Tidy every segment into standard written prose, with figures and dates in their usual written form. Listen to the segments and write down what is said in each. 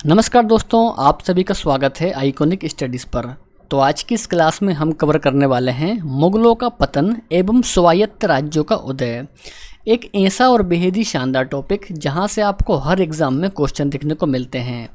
नमस्कार दोस्तों, आप सभी का स्वागत है आइकॉनिक स्टडीज़ पर। तो आज की इस क्लास में हम कवर करने वाले हैं मुगलों का पतन एवं स्वायत्त राज्यों का उदय। एक ऐसा और बेहद ही शानदार टॉपिक जहां से आपको हर एग्ज़ाम में क्वेश्चन देखने को मिलते हैं।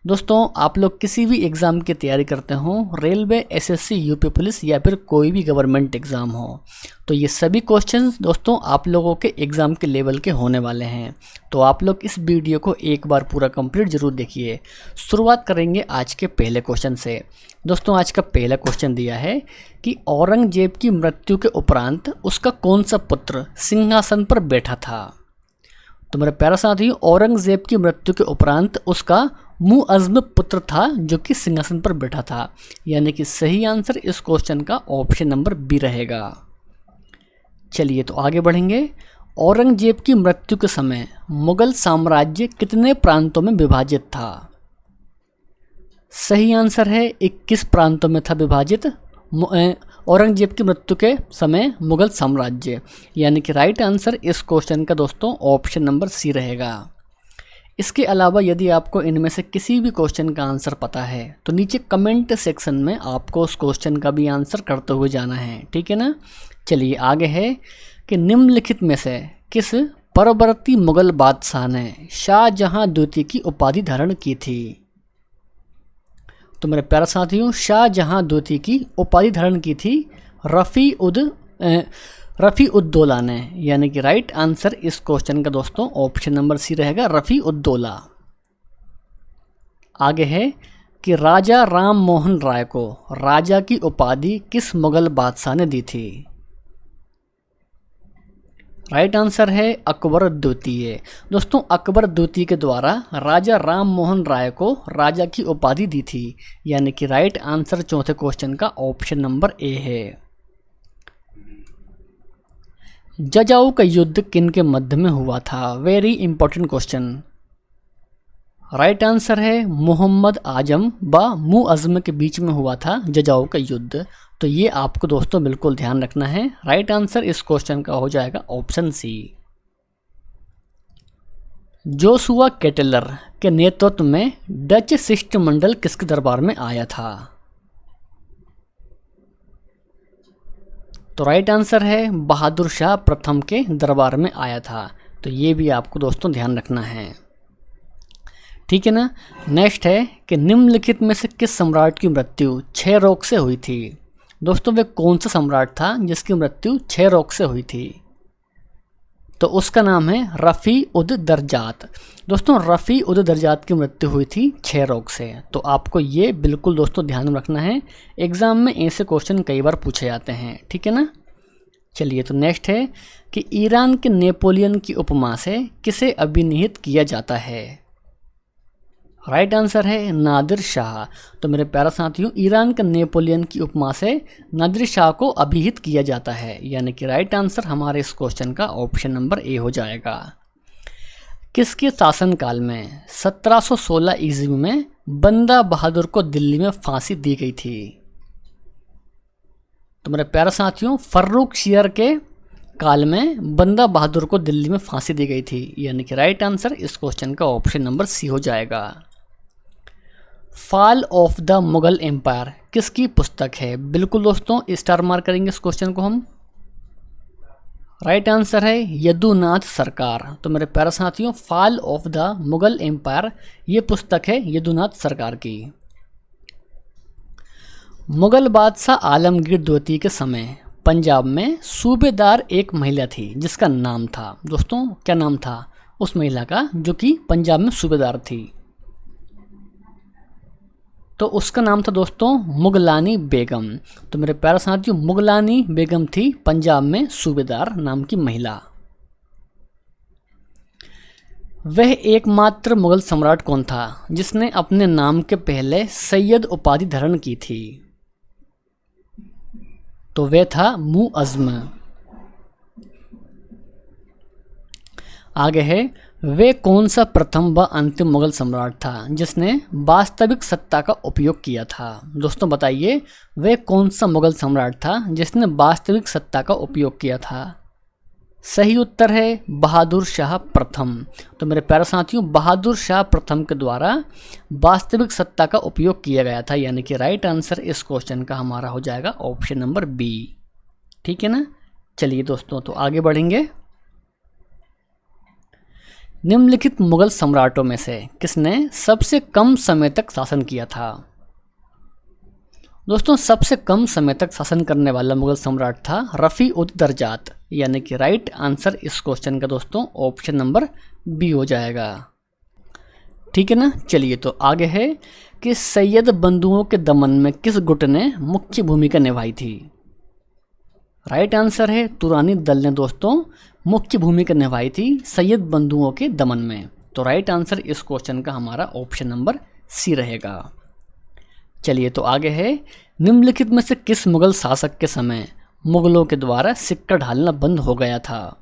दोस्तों, आप लोग किसी भी एग्ज़ाम की तैयारी करते हो, रेलवे, एसएससी, यूपी पुलिस या फिर कोई भी गवर्नमेंट एग्ज़ाम हो, तो ये सभी क्वेश्चंस दोस्तों आप लोगों के एग्ज़ाम के लेवल के होने वाले हैं। तो आप लोग इस वीडियो को एक बार पूरा कंप्लीट ज़रूर देखिए। शुरुआत करेंगे आज के पहले क्वेश्चन से। दोस्तों, आज का पहला क्वेश्चन दिया है कि औरंगजेब की मृत्यु के उपरांत उसका कौन सा पुत्र सिंहासन पर बैठा था। तो मेरे प्यारा साथी, औरंगजेब की मृत्यु के उपरांत उसका मुअज़्ज़म पुत्र था जो कि सिंहासन पर बैठा था, यानी कि सही आंसर इस क्वेश्चन का ऑप्शन नंबर बी रहेगा। चलिए तो आगे बढ़ेंगे। औरंगजेब की मृत्यु के समय मुगल साम्राज्य कितने प्रांतों में विभाजित था। सही आंसर है 21 प्रांतों में था विभाजित औरंगजेब की मृत्यु के समय मुगल साम्राज्य, यानी कि राइट आंसर इस क्वेश्चन का दोस्तों ऑप्शन नंबर सी रहेगा। इसके अलावा यदि आपको इनमें से किसी भी क्वेश्चन का आंसर पता है तो नीचे कमेंट सेक्शन में आपको उस क्वेश्चन का भी आंसर करते हुए जाना है, ठीक है ना। चलिए आगे है कि निम्नलिखित में से किस परवर्ती मुगल बादशाह ने शाहजहां द्वितीय की उपाधि धारण की थी। तो मेरे प्यारे साथियों, शाहजहां द्वितीय की उपाधि धारण की थी रफ़ी उद दौला ने, यानी कि राइट आंसर इस क्वेश्चन का दोस्तों ऑप्शन नंबर सी रहेगा, रफ़ी उद दौला। आगे है कि राजा राम मोहन राय को राजा की उपाधि किस मुगल बादशाह ने दी थी। राइट आंसर है अकबर द्वितीय। दोस्तों, अकबर द्वितीय के द्वारा राजा राम मोहन राय को राजा की उपाधि दी थी, यानी कि राइट आंसर चौथे क्वेश्चन का ऑप्शन नंबर ए है। जजाऊ का युद्ध किन के मध्य में हुआ था। Very important question. Right answer है मोहम्मद आजम व मुअज़्ज़म के बीच में हुआ था जजाऊ का युद्ध। तो ये आपको दोस्तों बिल्कुल ध्यान रखना है। राइट आंसर इस क्वेश्चन का हो जाएगा ऑप्शन सी। जोशुआ केटलर के नेतृत्व में डच शिष्टमंडल किसके दरबार में आया था। तो राइट आंसर है बहादुर शाह प्रथम के दरबार में आया था। तो ये भी आपको दोस्तों ध्यान रखना है, ठीक है ना। नेक्स्ट है कि निम्नलिखित में से किस सम्राट की मृत्यु क्षय रोग से हुई थी। दोस्तों, वे कौन सा सम्राट था जिसकी मृत्यु क्षय रोग से हुई थी। तो उसका नाम है रफ़ी उद दरजात। दोस्तों, रफ़ी उद दरजात की मृत्यु हुई थी क्षय रोग से। तो आपको ये बिल्कुल दोस्तों ध्यान में रखना है, एग्ज़ाम में ऐसे क्वेश्चन कई बार पूछे जाते हैं, ठीक है ना। चलिए तो नेक्स्ट है कि ईरान के नेपोलियन की उपमा से किसे अभिनिहित किया जाता है। राइट आंसर है नादिर शाह। तो मेरे प्यारे साथियों, ईरान के नेपोलियन की उपमा से नादिर शाह को अभिहित किया जाता है, यानी कि राइट आंसर हमारे इस क्वेश्चन का ऑप्शन नंबर ए हो जाएगा। किसके शासनकाल में 1716 ईस्वी में बंदा बहादुर को दिल्ली में फांसी दी गई थी। तो मेरे प्यारे साथियों, फर्रुखशियर के काल में बंदा बहादुर को दिल्ली में फांसी दी गई थी, यानी कि राइट आंसर इस क्वेश्चन का ऑप्शन नंबर सी हो जाएगा। Fall of the Mughal empire किसकी पुस्तक है। बिल्कुल दोस्तों स्टार मार्क करेंगे इस क्वेश्चन को हम। राइट आंसर है यदुनाथ सरकार। तो मेरे प्यारे साथियों, fall of the Mughal empire ये पुस्तक है यदुनाथ सरकार की। मुगल बादशाह आलमगीर द्वितीय के समय पंजाब में सूबेदार एक महिला थी जिसका नाम था। दोस्तों, क्या नाम था उस महिला का जो कि पंजाब में सूबेदार थी। तो उसका नाम था दोस्तों मुगलानी बेगम। तो मेरे प्यारे साथियों, मुगलानी बेगम थी पंजाब में सूबेदार नाम की महिला। वह एकमात्र मुगल सम्राट कौन था जिसने अपने नाम के पहले सैयद उपाधि धारण की थी। तो वह था मुअज़्ज़म। आगे है, वे कौन सा प्रथम व अंतिम मुगल सम्राट था जिसने वास्तविक सत्ता का उपयोग किया था। दोस्तों बताइए, वे कौन सा मुगल सम्राट था जिसने वास्तविक सत्ता का उपयोग किया था। सही उत्तर है बहादुर शाह प्रथम। तो मेरे प्यारे साथियों, बहादुर शाह प्रथम के द्वारा वास्तविक सत्ता का उपयोग किया गया था, यानी कि राइट आंसर इस क्वेश्चन का हमारा हो जाएगा ऑप्शन नंबर बी। ठीक है ना। चलिए दोस्तों, तो आगे बढ़ेंगे। निम्नलिखित मुगल सम्राटों में से किसने सबसे कम समय तक शासन किया था? दोस्तों, सबसे कम समय तक शासन करने वाला मुगल सम्राट था रफ़ी उद दरजात, यानी कि राइट आंसर इस क्वेश्चन का दोस्तों ऑप्शन नंबर बी हो जाएगा। ठीक है ना। चलिए, तो आगे है कि सैयद बंधुओं के दमन में किस गुट ने मुख्य भूमिका निभाई थी? राइट आंसर है तुरानी दल ने दोस्तों मुख्य भूमिका निभाई थी सैयद बंधुओं के दमन में। तो राइट आंसर इस क्वेश्चन का हमारा ऑप्शन नंबर सी रहेगा। चलिए, तो आगे है, निम्नलिखित में से किस मुगल शासक के समय मुगलों के द्वारा सिक्का ढालना बंद हो गया था?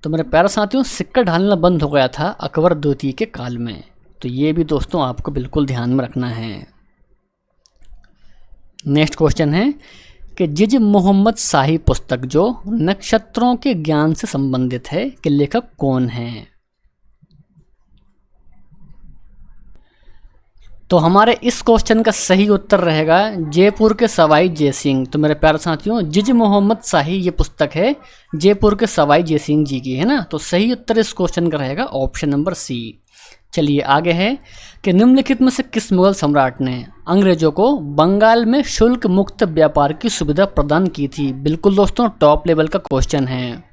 तो मेरे प्यारे साथियों, सिक्का ढालना बंद हो गया था अकबर द्वितीय के काल में। तो ये भी दोस्तों आपको बिल्कुल ध्यान में रखना है। नेक्स्ट क्वेश्चन है कि जिज मोहम्मद शाही पुस्तक जो नक्षत्रों के ज्ञान से संबंधित है कि लेखक कौन है? तो हमारे इस क्वेश्चन का सही उत्तर रहेगा जयपुर के सवाई जयसिंह। तो मेरे प्यारे साथियों, जिज मोहम्मद शाही ये पुस्तक है जयपुर के सवाई जयसिंह जी की, है ना। तो सही उत्तर इस क्वेश्चन का रहेगा ऑप्शन नंबर सी। चलिए, आगे है कि निम्नलिखित में से किस मुगल सम्राट ने अंग्रेजों को बंगाल में शुल्क मुक्त व्यापार की सुविधा प्रदान की थी? बिल्कुल दोस्तों, टॉप लेवल का क्वेश्चन है।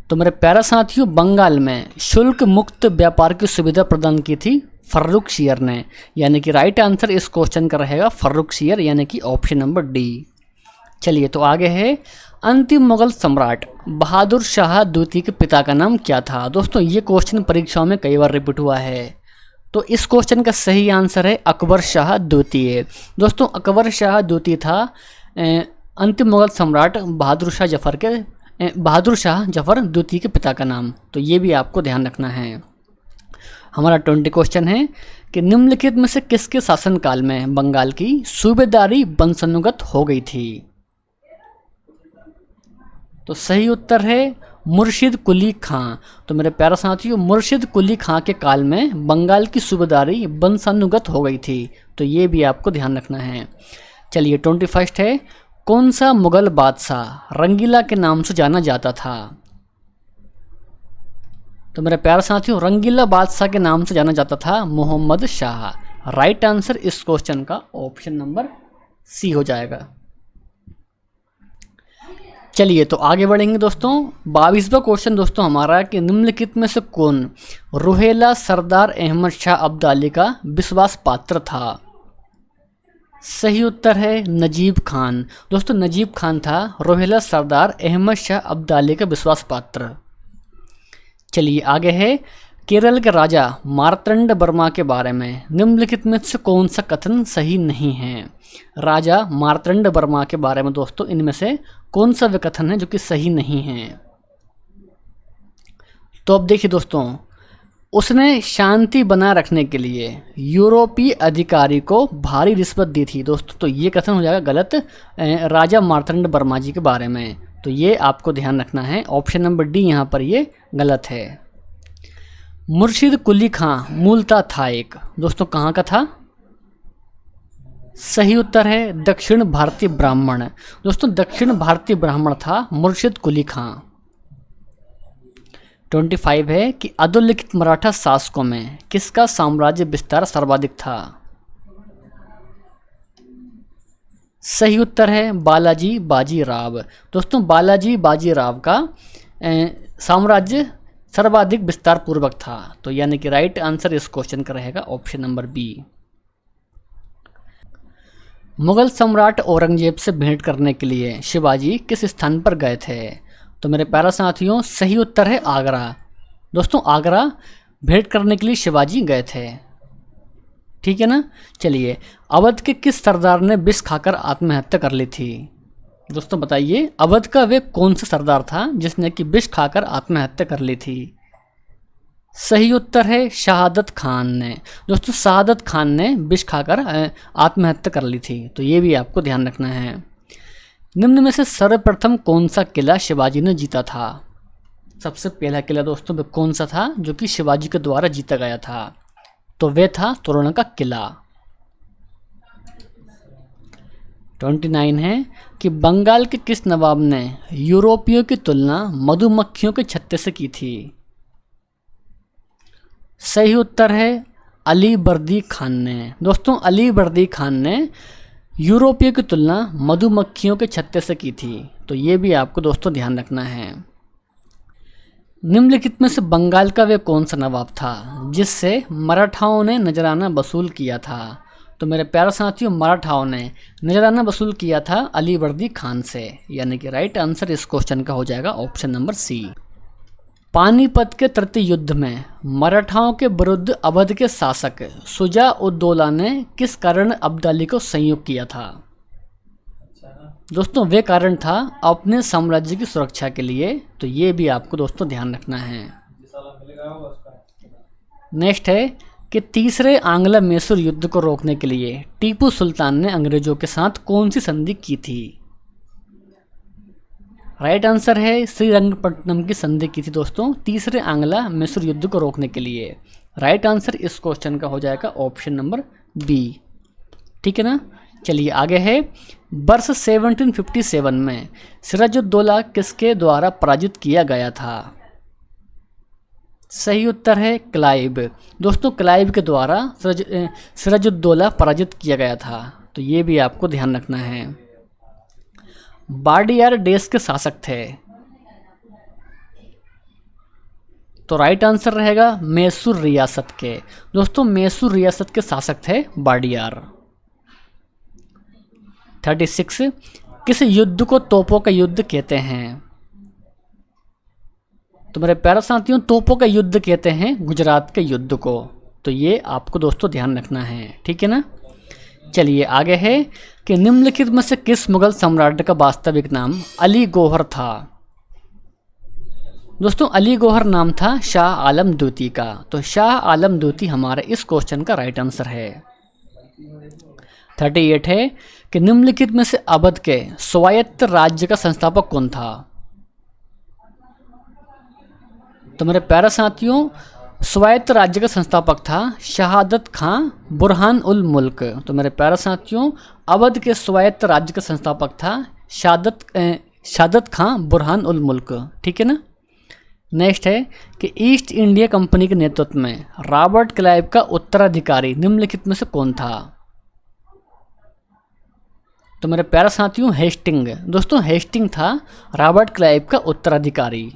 तो मेरे प्यारे साथियों, बंगाल में शुल्क मुक्त व्यापार की सुविधा प्रदान की थी फर्रुखशियर ने, यानी कि राइट आंसर इस क्वेश्चन का रहेगा फर्रुखशियर, यानी कि ऑप्शन नंबर डी। चलिए, तो आगे है, अंतिम मुगल सम्राट बहादुर शाह द्वितीय के पिता का नाम क्या था? दोस्तों, ये क्वेश्चन परीक्षाओं में कई बार रिपीट हुआ है। तो इस क्वेश्चन का सही आंसर है अकबर शाह द्वितीय। दोस्तों, अकबर शाह द्वितीय था अंतिम मुगल सम्राट बहादुर शाह जफर द्वितीय के पिता का नाम। तो ये भी आपको ध्यान रखना है। हमारा 20 क्वेश्चन है कि निम्नलिखित में से किसके शासनकाल में बंगाल की सूबेदारी वंशानुगत हो गई थी? तो सही उत्तर है मुर्शिद कुली खां। तो मेरे प्यारे साथियों, मुर्शिद कुली खां के काल में बंगाल की सूबेदारी वंशानुगत हो गई थी। तो ये भी आपको ध्यान रखना है। चलिए, 21 है, कौन सा मुगल बादशाह रंगीला के नाम से जाना जाता था? तो मेरे प्यारे साथियों, रंगीला बादशाह के नाम से जाना जाता था मोहम्मद शाह। राइट आंसर इस क्वेश्चन का ऑप्शन नंबर सी हो जाएगा। चलिए, तो आगे बढ़ेंगे दोस्तों। 22वां क्वेश्चन दोस्तों हमारा कि निम्नलिखित में से कौन रुहेला सरदार अहमद शाह अब्दाली का विश्वास पात्र था? सही उत्तर है नजीब खान। दोस्तों, नजीब खान था रोहिला सरदार अहमद शाह अब्दाली का विश्वास पात्र। चलिए, आगे है, केरल के राजा मार्तंड वर्मा के बारे में निम्नलिखित में से कौन सा कथन सही नहीं है? राजा मार्तंड वर्मा के बारे में दोस्तों इनमें से कौन सा वे कथन है जो कि सही नहीं है? तो अब देखिए दोस्तों, उसने शांति बनाए रखने के लिए यूरोपीय अधिकारी को भारी रिश्वत दी थी। दोस्तों, तो ये कथन हो जाएगा गलत राजा मार्तंड वर्मा जी के बारे में। तो ये आपको ध्यान रखना है, ऑप्शन नंबर डी यहाँ पर ये गलत है। मुर्शिद कुली खां मूलतः था एक, दोस्तों कहाँ का था? सही उत्तर है दक्षिण भारतीय ब्राह्मण। दोस्तों, दक्षिण भारतीय ब्राह्मण था मुर्शिद कुली खां। 25 है कि अधोलिखित मराठा शासकों में किसका साम्राज्य विस्तार सर्वाधिक था? सही उत्तर है बालाजी बाजीराव। दोस्तों, बालाजी बाजीराव का साम्राज्य सर्वाधिक विस्तार पूर्वक था। तो यानी कि राइट आंसर इस क्वेश्चन का रहेगा ऑप्शन नंबर बी। मुगल सम्राट औरंगजेब से भेंट करने के लिए शिवाजी किस स्थान पर गए थे? तो मेरे प्यारे साथियों, सही उत्तर है आगरा। दोस्तों, आगरा भेंट करने के लिए शिवाजी गए थे। ठीक है ना। चलिए, अवध के किस सरदार ने विष खाकर आत्महत्या कर ली थी? दोस्तों बताइए, अवध का वे कौन सा सरदार था जिसने कि विष खाकर आत्महत्या कर ली थी? सही उत्तर है शहादत खान ने। दोस्तों, शहादत खान ने विष खाकर आत्महत्या कर ली थी। तो ये भी आपको ध्यान रखना है। निम्न में से सर्वप्रथम कौन सा किला शिवाजी ने जीता था? सबसे पहला किला दोस्तों कौन सा था जो कि शिवाजी के द्वारा जीता गया था? तो वह था तोरण का किला। 29 है कि बंगाल के किस नवाब ने यूरोपियों की तुलना मधुमक्खियों के छत्ते से की थी? सही उत्तर है अली बर्दी खान ने। दोस्तों अली बर्दी खान ने यूरोपियों की तुलना मधुमक्खियों के छत्ते से की थी। तो ये भी आपको दोस्तों ध्यान रखना है। निम्नलिखित में से बंगाल का वे कौन सा नवाब था जिससे मराठाओं ने नजराना वसूल किया था? तो मेरे प्यारे साथियों, मराठाओं ने नजराना वसूल किया था अली बर्दी खान से, यानी कि राइट आंसर इस क्वेश्चन का हो जाएगा ऑप्शन नंबर सी। पानीपत के तृतीय युद्ध में मराठाओं के विरुद्ध अवध के शासक शुजा उद दौला ने किस कारण अब्दाली को संयोग किया था? दोस्तों वे कारण था अपने साम्राज्य की सुरक्षा के लिए। तो ये भी आपको दोस्तों ध्यान रखना है। नेक्स्ट है कि तीसरे आंग्ल मैसूर युद्ध को रोकने के लिए टीपू सुल्तान ने अंग्रेजों के साथ कौन सी संधि की थी? राइट आंसर है श्रीरंगपट्टनम की संधि की थी दोस्तों, तीसरे आंग्ल मैसूर युद्ध को रोकने के लिए। राइट आंसर इस क्वेश्चन का हो जाएगा ऑप्शन नंबर बी। ठीक है ना। चलिए आगे है, वर्ष 1757 में सिराजुद्दौला किसके द्वारा पराजित किया गया था? सही उत्तर है क्लाइव। दोस्तों क्लाइव के द्वारा सिराजुद्दौला पराजित किया गया था। तो ये भी आपको ध्यान रखना है। वाडियार देश के शासक थे? तो राइट आंसर रहेगा मैसूर रियासत के। दोस्तों मैसूर रियासत के शासक थे वाडियार। 36 किस युद्ध को तोपों का युद्ध कहते हैं? तो मेरे प्यारे साथियों, तोपों का युद्ध कहते हैं गुजरात के युद्ध को। तो ये आपको दोस्तों ध्यान रखना है। ठीक है ना। चलिए आगे है कि निम्नलिखित में से किस मुगल सम्राट का वास्तविक नाम अली गौहर था? दोस्तों अली गौहर नाम था शाह आलम द्वितीय का। तो शाह आलम द्वितीय हमारे इस क्वेश्चन का राइट आंसर है। 38 है कि निम्नलिखित में से अवध के स्वायत्त राज्य का संस्थापक कौन था? तो मेरे प्यारे साथियों, स्वायत्त राज्य का संस्थापक था शहादत खां बुरहान उल मुल्क। तो मेरे प्यारे साथियों, अवध के स्वायत्त राज्य का संस्थापक था शहादत खां बुरहान उल मुल्क। ठीक है ना। नेक्स्ट है कि ईस्ट इंडिया कंपनी के नेतृत्व में रॉबर्ट क्लाइव का उत्तराधिकारी निम्नलिखित में से कौन था? तो मेरे प्यारे साथियों, हेस्टिंग। दोस्तों हेस्टिंग था रॉबर्ट क्लाइव का उत्तराधिकारी।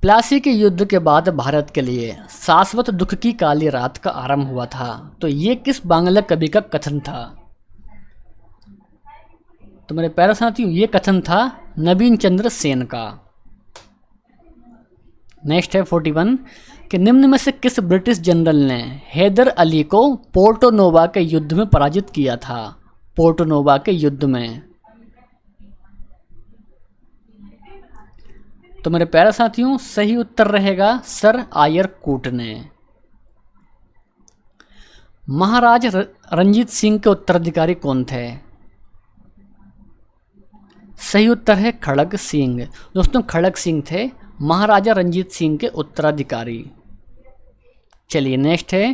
प्लासी के युद्ध के बाद भारत के लिए शाश्वत दुख की काली रात का आरंभ हुआ था। तो ये किस बांग्ला कवि का कथन था? तो मेरे प्यारे साथियों, ये कथन था नवीन चंद्र सेन का। नेक्स्ट है 41 कि निम्न में से किस ब्रिटिश जनरल ने हैदर अली को पोर्टो नोवा के युद्ध में पराजित किया था? पोर्टो नोवा के युद्ध में। तो मेरे प्यारे साथियों, सही उत्तर रहेगा सर आयर कूट ने। महाराज रंजीत सिंह के उत्तराधिकारी कौन थे? सही उत्तर है खड़ग सिंह। दोस्तों खड़ग सिंह थे महाराजा रंजीत सिंह के उत्तराधिकारी। चलिए नेक्स्ट है,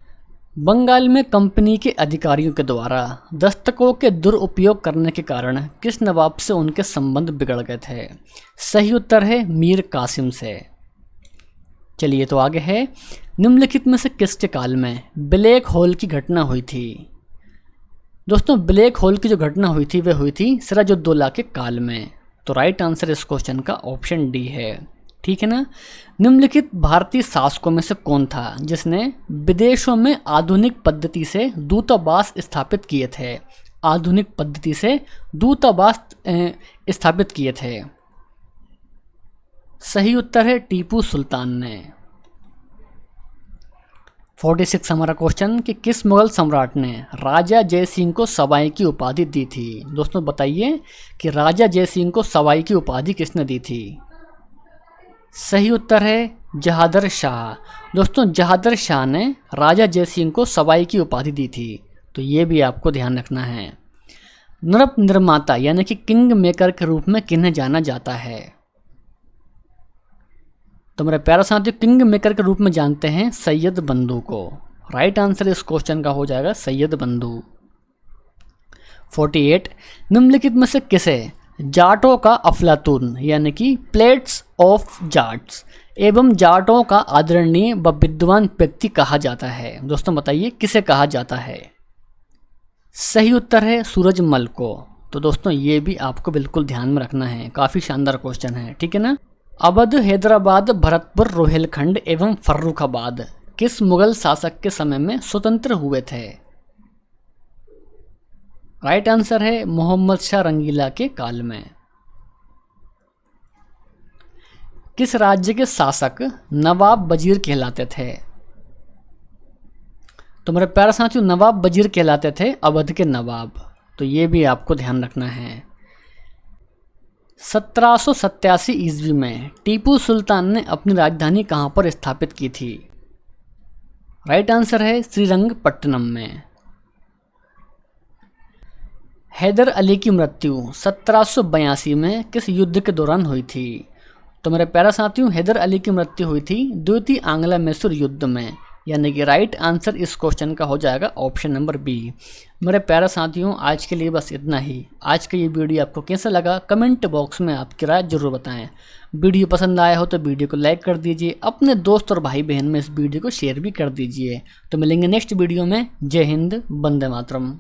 बंगाल में कंपनी के अधिकारियों के द्वारा दस्तकों के दुरुपयोग करने के कारण किस नवाब से उनके संबंध बिगड़ गए थे? सही उत्तर है मीर कासिम से। चलिए तो आगे है, निम्नलिखित में से किसके काल में ब्लैक होल की घटना हुई थी? दोस्तों ब्लैक होल की जो घटना हुई थी वह हुई थी सिराजुद्दौला के काल में। तो राइट आंसर इस क्वेश्चन का ऑप्शन डी है। ठीक है ना। निम्नलिखित भारतीय शासकों में से कौन था जिसने विदेशों में आधुनिक पद्धति से दूतावास स्थापित किए थे? आधुनिक पद्धति से दूतावास स्थापित किए थे। सही उत्तर है टीपू सुल्तान ने। 46 हमारा क्वेश्चन कि किस मुगल सम्राट ने राजा जयसिंह को सवाई की उपाधि दी थी? दोस्तों बताइए कि राजा जयसिंह को सवाई की उपाधि किसने दी थी? सही उत्तर है जहादर शाह। दोस्तों जहादर शाह ने राजा जयसिंह को सवाई की उपाधि दी थी। तो ये भी आपको ध्यान रखना है। नृप निर्माता यानी कि किंग मेकर के रूप में किन्हें जाना जाता है? तो मेरे प्यारे साथियों, किंग मेकर के रूप में जानते हैं सैयद बंधु को। राइट आंसर इस क्वेश्चन का हो जाएगा सैयद बंधु। 48 निम्नलिखित में से किसे जाटों का अफलातून यानी कि प्लेट्स ऑफ जाट्स एवं जाटों का आदरणीय व विद्वान व्यक्ति कहा जाता है? दोस्तों बताइए किसे कहा जाता है? सही उत्तर है सूरजमल को। तो दोस्तों ये भी आपको बिल्कुल ध्यान में रखना है, काफ़ी शानदार क्वेश्चन है, ठीक है ना। अवध, हैदराबाद, भरतपुर, रोहिलखंड एवं फर्रुखाबाद किस मुगल शासक के समय में स्वतंत्र हुए थे? राइट आंसर है मोहम्मद शाह रंगीला के काल में। किस राज्य के शासक नवाब वजीर कहलाते थे? तो मेरे प्यारे साथियों, नवाब वजीर कहलाते थे अवध के नवाब। तो ये भी आपको ध्यान रखना है। 1787 ईस्वी में टीपू सुल्तान ने अपनी राजधानी कहाँ पर स्थापित की थी? राइट आंसर है श्रीरंगपट्टनम में। हैदर अली की मृत्यु 1782 में किस युद्ध के दौरान हुई थी? तो मेरे प्यारे साथियों, हैदर अली की मृत्यु हुई थी द्वितीय आंग्ल मैसूर युद्ध में, यानी कि राइट आंसर इस क्वेश्चन का हो जाएगा ऑप्शन नंबर बी। मेरे प्यारे साथियों, आज के लिए बस इतना ही। आज का ये वीडियो आपको कैसा लगा कमेंट बॉक्स में आपकी राय जरूर बताएं। वीडियो पसंद आया हो तो वीडियो को लाइक कर दीजिए, अपने दोस्त और भाई बहन में इस वीडियो को शेयर भी कर दीजिए। तो मिलेंगे नेक्स्ट वीडियो में। जय हिंद, वंदे मातरम।